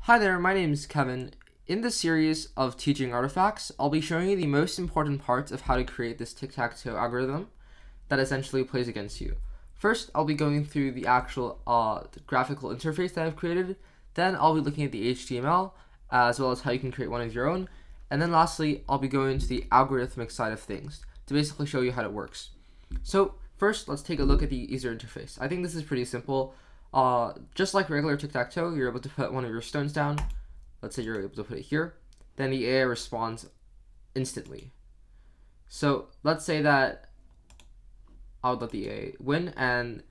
Hi there, my name is Kevin. In this series of teaching artifacts, I'll be showing you the most important parts of how to create this tic-tac-toe algorithm that essentially plays against you. First, I'll be going through the actual graphical interface that I've created. Then I'll be looking at the HTML, as well as how you can create one of your own. And then lastly, I'll be going into the algorithmic side of things to basically show you how it works. So first, let's take a look at the user interface. I think this is pretty simple. Just like regular tic-tac-toe, you're able to put one of your stones down. Let's say you're able to put it here. Then the AI responds instantly. So let's say that I would let the AI win and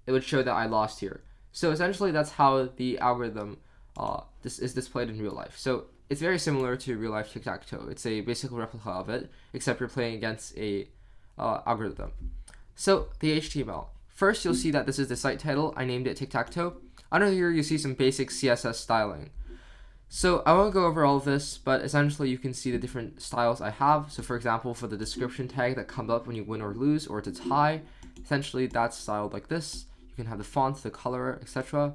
it would show that I lost here. So essentially that's how the algorithm this is displayed in real life. So it's very similar to real life tic-tac-toe. It's a basic replica of it, except you're playing against a algorithm. So the HTML. First, you'll see that this is the site title. I named it tic-tac-toe. Under here, you see some basic CSS styling. So I won't go over all of this, but essentially you can see the different styles I have. So for example, for the description tag that comes up when you win or lose, or to tie, essentially that's styled like this. You can have the font, the color, etc.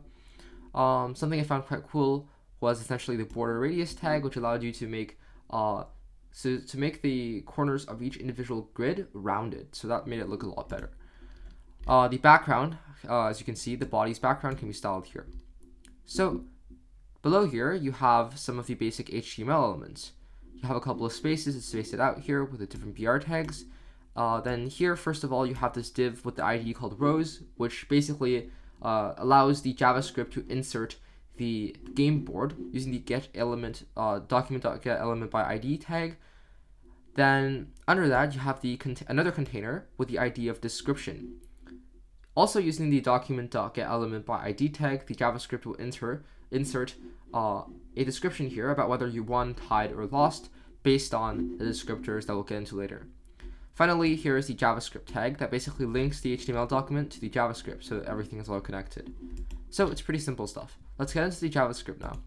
Something I found quite cool was essentially the border radius tag, which allowed you to make to make the corners of each individual grid rounded. So that made it look a lot better. The background, as you can see, the body's background can be styled here. So below here, you have some of the basic HTML elements. You have a couple of spaces to space it out here with the different BR tags. Then here, first of all, you have this div with the ID called rows, which basically allows the JavaScript to insert the game board using the get element document.get element by ID tag. Then under that, you have the another container with the ID of description. Also using the document.getElement by ID tag, the JavaScript will insert a description here about whether you won, tied, or lost based on the descriptors that we'll get into later. Finally, here is the JavaScript tag that basically links the HTML document to the JavaScript so that everything is all connected. So it's pretty simple stuff. Let's get into the JavaScript now.